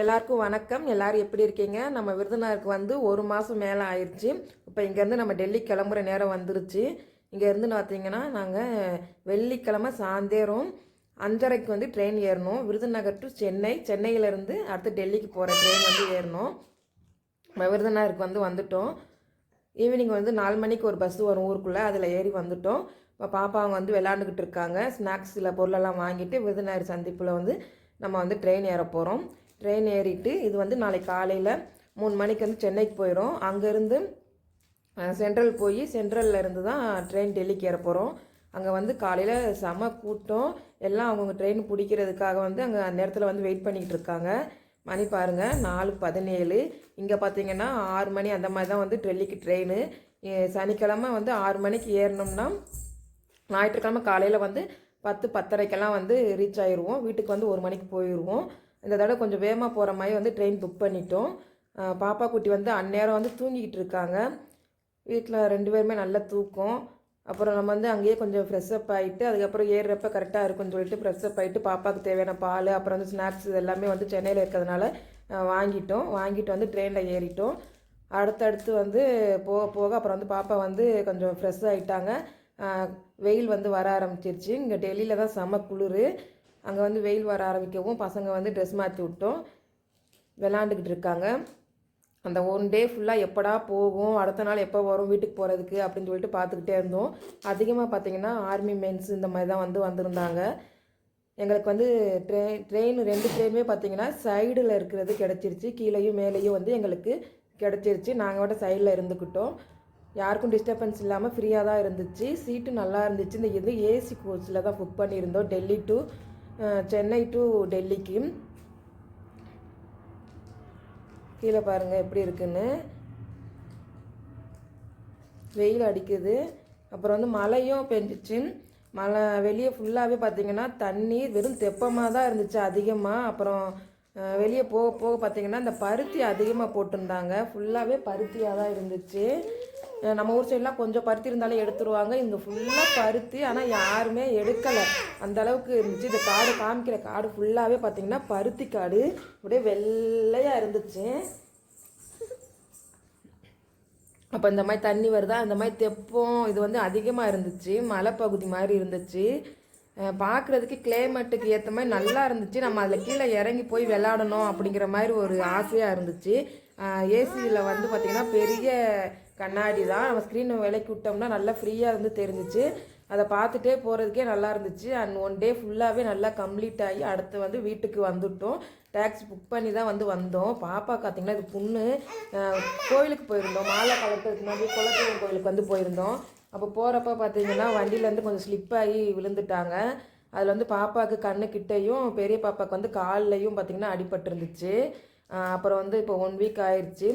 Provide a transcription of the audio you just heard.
எல்லாருக்கும் வணக்கம். எல்லாரும் எப்படி இருக்கீங்க? நம்ம விருதுநகருக்கு வந்து 1 மாதம் மேலே ஆயிடுச்சு. இப்போ இங்கேருந்து நம்ம டெல்லி கிளம்புற நேரம் வந்துருச்சு. இங்கேருந்து பார்த்தீங்கன்னா நாங்கள் வெள்ளிக்கிழமை சாயந்தரம் 5:30க்கு வந்து ட்ரெயின் ஏறணும். விருதுநகர் டு சென்னை, சென்னையிலேருந்து அடுத்து டெல்லிக்கு போகிற ட்ரெயின் வந்து ஏறணும். நம்ம விருதுநகருக்கு வந்து வந்துட்டோம். ஈவினிங் வந்து 4 மணிக்கு ஒரு பஸ்ஸு வரும் ஊருக்குள்ளே, அதில் ஏறி வந்துட்டோம். இப்போ பாப்பா அவங்க வந்து விளாண்டுக்கிட்டு இருக்காங்க. ஸ்நாக்ஸில் பொருளெல்லாம் வாங்கிட்டு விருதுநகர் சந்திப்பில் வந்து நம்ம வந்து ட்ரெயின் ஏற போகிறோம். ட்ரெயின் ஏறிட்டு இது வந்து நாளைக்கு காலையில் 3 மணிக்கு வந்து சென்னைக்கு போயிடும். அங்கேருந்து சென்ட்ரல் போய் சென்ட்ரலில் இருந்து தான் ட்ரெயின் டெல்லிக்கு ஏற போகிறோம். அங்கே வந்து காலையில் செம கூட்டம். எல்லாம் அவங்கவுங்க ட்ரெயின் பிடிக்கிறதுக்காக வந்து அங்கே அந்த நேரத்தில் வந்து வெயிட் பண்ணிக்கிட்டு இருக்காங்க. மணி பாருங்கள் 4:17. இங்கே பார்த்தீங்கன்னா 6 மணி அந்த மாதிரி தான் வந்து டெல்லிக்கு ட்ரெயின். சனிக்கிழமை வந்து 6 மணிக்கு ஏறினோம்னா ஞாயிற்றுக்கிழமை காலையில் வந்து 10-10:30க்கெல்லாம் வந்து ரீச் ஆயிடுவோம். வீட்டுக்கு வந்து 1 மணிக்கு போயிடுவோம். இந்த தடவை கொஞ்சம் வேகமாக போகிற மாதிரி வந்து ட்ரெயின் புக் பண்ணிட்டோம். பாப்பா குட்டி வந்து அந்நேரம் வந்து தூங்கிக்கிட்டு இருக்காங்க. வீட்டில் 2 பேருமே நல்ல தூக்கம். அப்புறம் நம்ம வந்து அங்கேயே கொஞ்சம் ஃப்ரெஷ்அப் ஆகிட்டு அதுக்கப்புறம் ஏறுறப்ப கரெக்டாக இருக்குன்னு சொல்லிட்டு ஃப்ரெஷ்அப் ஆகிட்டு பாப்பாவுக்கு தேவையான பால் அப்புறம் வந்து ஸ்நாக்ஸ் இது எல்லாமே வந்து சென்னையில் இருக்கிறதுனால வாங்கிட்டு வந்து ட்ரெயினில் ஏறிட்டோம். அடுத்தடுத்து வந்து போக போக அப்புறம் வந்து பாப்பா வந்து கொஞ்சம் ஃப்ரெஷ் ஆகிட்டாங்க. வெயில் வந்து வர ஆரம்பிச்சிருச்சு. இங்கே டெல்லியில் தான் செம குளிர். அங்கே வந்து வெயில் வர ஆரம்பிக்கவும் பசங்க வந்து ட்ரெஸ் மாற்றி விட்டோம். விளாண்டுக்கிட்டு இருக்காங்க. அந்த 1 டே ஃபுல்லாக எப்படா போகும், அடுத்த நாள் எப்போ வரும் வீட்டுக்கு போகிறதுக்கு அப்படின்னு சொல்லிட்டு பார்த்துக்கிட்டே இருந்தோம். அதிகமாக பார்த்திங்கன்னா ஆர்மி மென்ஸ் இந்த மாதிரி தான் வந்திருந்தாங்க. எங்களுக்கு வந்து ட்ரெயின் 2 ட்ரெயினுமே பார்த்திங்கன்னா சைடில் இருக்கிறது கிடச்சிருச்சு. கீழேயும் மேலேயும் வந்து எங்களுக்கு கிடச்சிருச்சு. நாங்கள் மட்டும் சைடில் இருந்துக்கிட்டோம். யாருக்கும் டிஸ்டர்பன்ஸ் இல்லாமல் ஃப்ரீயாக தான் இருந்துச்சு. சீட்டு நல்லா இருந்துச்சு. இந்த இது ஏசி கோச்சில் தான் புக் பண்ணியிருந்தோம். டெல்லி டு சென்னை டு டெல்லிக்கு. கீழே பாருங்கள் எப்படி இருக்குன்னு. வெயில் அடிக்குது. அப்புறம் வந்து மழையும் பெஞ்சிச்சு. மழை வெளியே ஃபுல்லாகவே பார்த்திங்கன்னா தண்ணீர் வெறும் தெப்பமாக தான் இருந்துச்சு அதிகமாக. அப்புறம் வெளியே போக போக பார்த்திங்கன்னா இந்த பருத்தி அதிகமாக போட்டிருந்தாங்க. ஃபுல்லாகவே பருத்தியாக தான் இருந்துச்சு. நம்ம ஊர் சைட்லாம் கொஞ்சம் பருத்தி இருந்தாலும் எடுத்துருவாங்க. இங்கே ஃபுல்லாக பருத்தி, ஆனால் யாருமே எடுக்கலை. அந்த அளவுக்கு இருந்துச்சு. இந்த காடு காமிக்கிற காடு ஃபுல்லாகவே பார்த்திங்கன்னா பருத்தி காடு. அப்படியே வெள்ளையாக இருந்துச்சு. அப்போ இந்த மாதிரி தண்ணி வருதா, அந்த மாதிரி தெப்பம் இது வந்து அதிகமாக இருந்துச்சு. மலைப்பகுதி மாதிரி இருந்துச்சு. பார்க்குறதுக்கு கிளைமேட்டுக்கு ஏற்ற மாதிரி நல்லா இருந்துச்சு. நம்ம அதில் கீழே இறங்கி போய் விளாடணும் அப்படிங்கிற மாதிரி ஒரு ஆசையாக இருந்துச்சு. ஏசியில் வந்து பார்த்திங்கன்னா பெரிய கண்ணாடி தான். நம்ம ஸ்க்ரீனை விலைக்கு விட்டோம்னா நல்லா ஃப்ரீயாக இருந்து தெரிஞ்சிச்சு. அதை பார்த்துட்டே போகிறதுக்கே நல்லா இருந்துச்சு. அண்ட் 1 டே ஃபுல்லாகவே நல்லா கம்ப்ளீட் ஆகி அடுத்து வந்து வீட்டுக்கு வந்துவிட்டோம். டேக்ஸி புக் பண்ணி தான் வந்தோம். பாப்பா பார்த்திங்கன்னா இது பொண்ணு கோயிலுக்கு போயிருந்தோம். மாலை கலக்கிறதுக்கு முன்னாடி குலதெய்வம் கோயிலுக்கு வந்து போயிருந்தோம். அப்போ போகிறப்ப பார்த்திங்கன்னா வண்டியிலேருந்து கொஞ்சம் ஸ்லிப்பாகி விழுந்துட்டாங்க. அதில் வந்து பாப்பாவுக்கு கண்ணுக்கிட்டையும் பெரிய பாப்பாவுக்கு வந்து கால்லையும் பார்த்திங்கன்னா அடிபட்டுருந்துச்சு. அப்புறம் வந்து இப்போ 1 வீக் ஆயிடுச்சு.